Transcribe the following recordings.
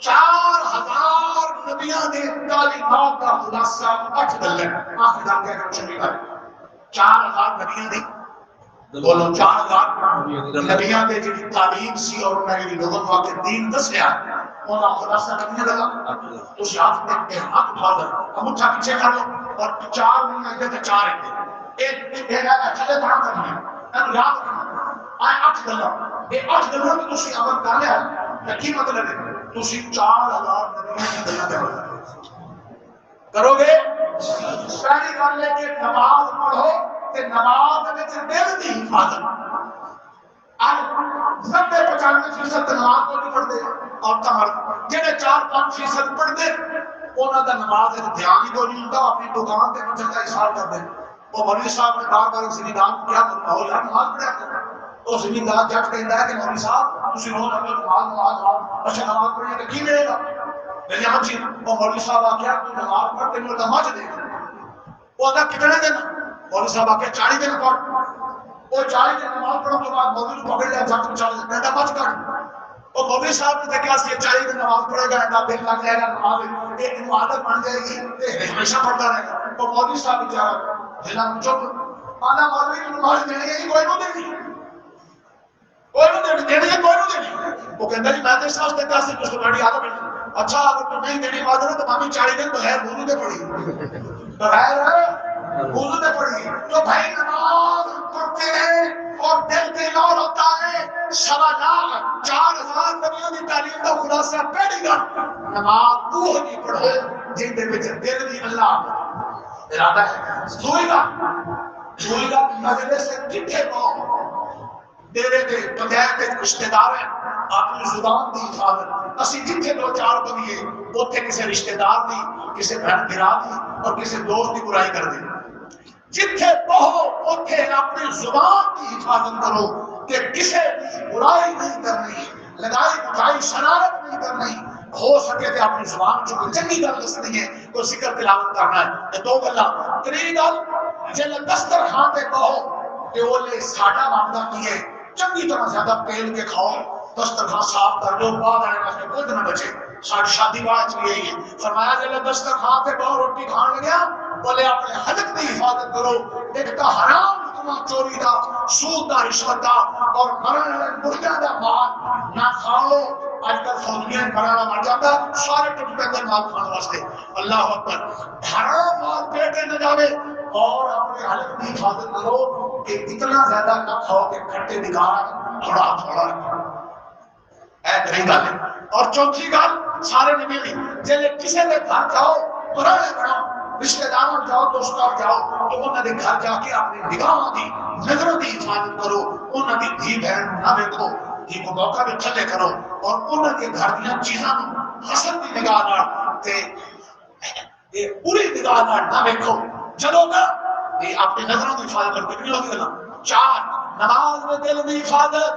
4000 نبیاں نے تعلیمات کا خلاصہ 8 گل ہے. آخر دن کہہ کر چھوڑی گل 4000 نبیاں نے بولو 4000 نبیاں نے جی تعلیم سی اور انہوں نے لوگوں کو آکے دین دسیا انہوں نے خلاصہ کرنے لگا. تو شاہد نے ہاتھ اٹھا کر ہم اٹھا پیچھے کر لو اور 4 نہیں آئے تھے 4 ہیں ایک چلے بڑا کرنا ہے یاد رکھنا آئے 8 گلوں یہ 8 گلوں میں تسی عمل کر لیا کی مطلب ہے تسی 4000 نبیاں کی گلاں تے عمل کرو گے. پہلی گل ہے کہ نماز پڑھو کہ نماز میں دل دی حفاظت. آج 90-95% نماز کو نہیں پڑھتے اور تمہر جنہیں 4-5% پڑھتے انہوں نے نماز دھیان ہی کو نہیں ہوتا اپنی دکان کے مجھے کا اشار کر دیں. وہ مولوی صاحب نے بار بار زمیندار کیا کرنا ہو یار نماز پڑھا کرنا. تو زمیندار جج کہتا ہے کہ مولوی صاحب تسی روز اگر نماز اچھا نماز پڑھیں تو کی ملے گا میری ہم چیز. وہ مولوی صاحب آکھیا تو نماز پڑھتے مجھے تو مجھ دے گا. وہ آدھا کتنے دن مولوی صاحب آکھیا 40 دن پڑھ. وہ 40 دن نماز پڑھنے کے بعد مولوی کو پکڑ لیا جا کے 40 دن کہتا مجھ کر. وہ مولوی صاحب نے دیکھا کہ 40 دن نماز پڑھے گا ایسا دل لگ جائے گا نماز ایک عادت بن جائے گی ہمیشہ پڑھتا رہے گا. وہ مولوی صاحب بیچارہ جنا چپ آنا مولوی کو نماز دینے گی کوئی نہ دے گی کوئی نہ دے گی کوئی نہ دے گی. وہ کہتا جی میں تو اس واسطے کہا سی کچھ تمہاری عادت بن. اچھا اگر تم نہیں دینے والا ہے تو مامی 40 دن بغیر وضو دے پڑی بغیر وضو دے پڑی. تو بھائی نماز پڑھتے ہیں اور دل کے نور ہوتا ہے 4000 نبیوں کی تعلیم کا خلاصہ پہلی گل نماز وہ نہیں پڑھو جن دے وچ دل دی اللہ ارادہ ہے. دوئی گل مجلس جتھے پاؤ میرے دے پنجاب کے رشتہ دار ہیں اپنی زبان دی حفاظت. اسی جتھے 2-4 بنیے اوتھے کسی رشتہ دار دی کسی بہن بھرا دی اور کسی دوست کی برائی کر دے. جتھے پہو اوتھے اپنی زبان کی حفاظت کرو کہ کسی کی برائی نہیں کرنی لڑائی بٹائی شرارت نہیں کرنی. ہو سکے تو اپنی زبان جو کوئی چنگی گل دسنی ہے کوئی ذکر تلاوت کرنا ہے. یہ 2 گلاں. تیسری گل جے دسترخوان تے کہو کہ وہ لے ساڈا معاملہ کی ہے چنگی طرح زیادہ پیل کے کھاؤ دسترخوان صاف کر لو بعد آنے واسطے کچھ نہ بچے. ساری شادی باہ چ یہی ہے فرمایا جے دسترخوان تے کہو روٹی کھان لگیا بولے اپنے حلق کی حفاظت کرو. ایک تو حرام چوری دا سود دا رشوت دا اور مرن والے مردیاں دا مال نہ کھاؤ. آج کل فوجیاں مرنا مر جاتا سارے ٹوٹ پہ مال کھانے واسطے. اللہ اکبر. حرام مال پیٹے نہ جاوے اور اپنے حلق کی حفاظت کرو کہ اتنا زیادہ نہ کھاؤ کہ کھٹے نگاہ تھوڑا تھوڑا اے تیری گل ہے. اور چوتھی گل سارے نے ملی جے کسی نے گھر جاؤ پرانے بناؤ رشتہ داروں جاؤ دوستوں جاؤ تو انہوں نے گھر جا کے اپنی نگاہوں کی نظروں کی حفاظت کرو. انہوں کی دھی بہن نہ دیکھو دھی کو موقع بھی تھلے کرو اور انہوں کے گھر دیا چیزاں حسد کی نگاہ نہ یہ پوری نگاہ نہ دیکھو. جدو نا یہ اپنی نظروں کی حفاظت کر کے ہوگی نا. 4 نماز میں دل کی حفاظت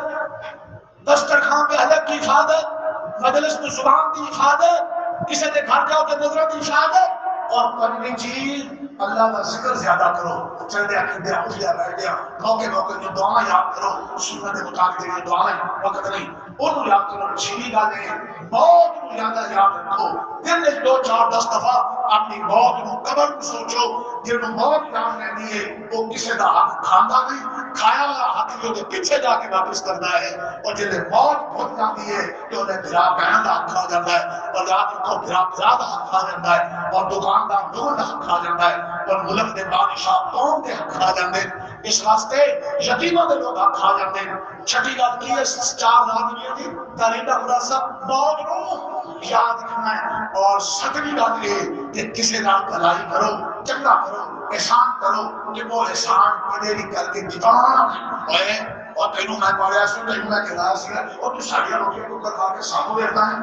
دسترخوان پہ حلق کی حفاظت مجلس میں زبان کی حفاظت کسی کے گھر جاؤ تو نظروں کی حفاظت اور پنجویں چیز اللہ کا ذکر زیادہ کرو. چل دیا کھل دیا اٹھ دیا بیٹھ دیا موقع موقع کی دعائیں یاد کرو. سنت مطابق جو دعائیں وقت نہیں انہوں یاد کرو. چھوٹی گالیں موت زیادہ یاد رکھو. دن میں 2-4-10 دفعہ اپنی موت کو قبر کو سوچو. جن موت یاد رہتی ہے وہ کسی کا حق کھانا نہیں کھایا ہوا حق جو پیچھے جا کے واپس کرنا ہے. اور جن موت بہت جاتی ہے تو انہیں بھرا بہن کا حق کھا جاتا ہے اور رات کو بھرا کا حق کھا جاتا ہے اور دکاندار دونوں کا حق کھا جاتا ہے اور ملک کے بادشاہ قوم کے حق کھا جاتے ہیں. اس واسطے یتیموں کے لوگ حق کھا جاتے ہیں. چھٹی گل کی ہے 4 آدمیوں کی تعلیم کا خلاصہ موت کو یاد رکھنا ہے. اور 7ویں گل یہ کہ کسی نال بھلائی کرو چنگا کرو احسان کرو کہ وہ احسان کدے بھی کر کے جتانا ہوئے. اور تینوں میں پڑھیا سن تینوں میں کہا سی اور تو ساری روٹیاں کو کھا کے سامو دیتا ہے.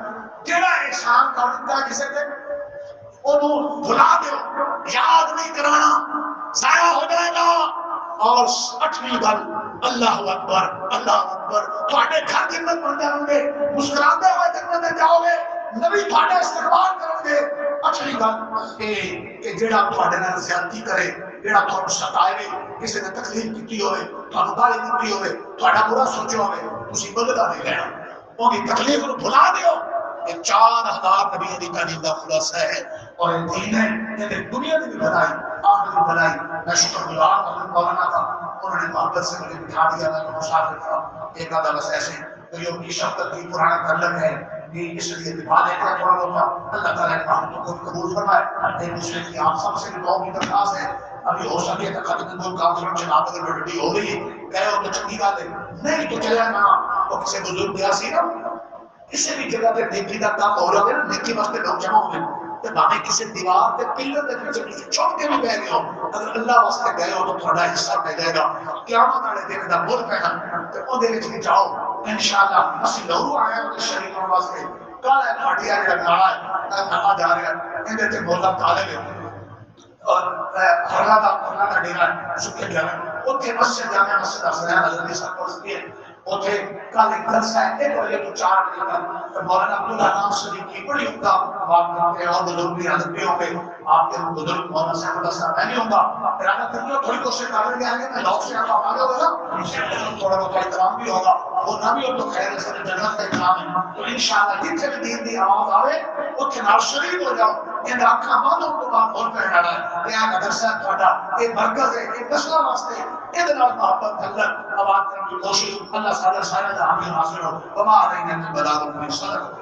جہاں احسان کر دیتا ہے کسی پہ انہوں بھلا دو یاد نہیں کرانا ضائع ہو جائے گا. اور 8ویں گل اللہ اکبر اللہ اکبر. تھوڑے گھر جنت بن جاؤ گے مسکراتے ہوئے جنت میں جاؤ گے نبی تھوڑے استقبال کرو گے. 8ویں گل کہ جڑا تھوڑے نال زیادتی کرے جڑا تھوڑا ستائے کسی نے تکلیف کی ہوئے تھوڑا گالی کی ہوئے تھوڑا برا سوچو ہوئے تسی بدلا نہیں لینا. وہ تکلیف کو بھلا دیو یہ 4000 نبی کی تعلیم کا خلاصہ ہے اور یہ دین ہے یہ دنیا کی بھی بھلائی آخرت کی بھلائی. میں شکر گزار ہوں مولانا کا انہوں نے محبت سے مجھے بٹھا دیا تھا مسافر تھا ایک آدھا بس ایسے تو کی شفقت کی پرانا تعلق ہے یہ اس لیے دفاع دیتا تھوڑا بہت اللہ تعالیٰ نے محبت کو قبول فرمائے. ایک دوسرے کی آپ سب سے بھی دعا کی درخواست ہے ابھی ہو سکے تو ختم دو کانفرنس جناب اگر بڑی ہو رہی ہے گئے ہو تو چنگی بات ہے نہیں تو چلے نا وہ کسی بزرگ گیا سی نا کسی بھی جگہ پہ نیکی کا کام ہو رہا ہے نا نیکی واسطے لوگ جمع ہوئے تو باقی کسی دیوار پہ پلر کے پیچھے کسی چھوڑ کے بھی بہ گئے ہو اگر اللہ واسطے گئے ہو تو تھوڑا حصہ مل جائے گا قیامت والے دن کا مل پینا تو وہ دے وچ جاؤ انشاءاللہ اسی لہو آیا ہے شریفوں واسطے کالا کھاٹیا جڑا نالا ہے نالا جا رہا ہے اندر تے مولا طالب ہے اور ہرلا کا ڈیرا سکے گیا اوتھے مسجد جامع مسجد حسین حضرت صاحب پڑھتی ہے اوتھے کل ایک جلسہ ہے 1 بجے تو 4 بجے تک تو مولانا عبداللہ نام شریف کی بڑی عمدہ بات کرتے ہیں اور بزرگ بھی حضرت بھی ہوں گے آپ کے بزرگ مولانا صاحب اللہ صاحب میں نہیں ہوں گا ارادہ کریے تھوڑی کوشش کر کے آگے میں لوگ سے آپ آگے ہوگا نا تھوڑا بہت احترام بھی ہوگا وہ نہ بھی ہو تو خیر ہے جنت کا اکرام ہے تو انشاءاللہ جتنے بھی دین دی آواز آوے اوتھے نال شریک ہو جاؤ ان آنکھاں بند ہو تو بات اور پہ رہنا ہے یہ مدرسہ تھوڑا یہ مرکز ہے یہ نسلوں واسطے یہ نال محبت اللہ آباد کرنے کی کوشش اللہ سارا سارا دا حاضر حاضر ہو وما علینا من بلاغ من صدق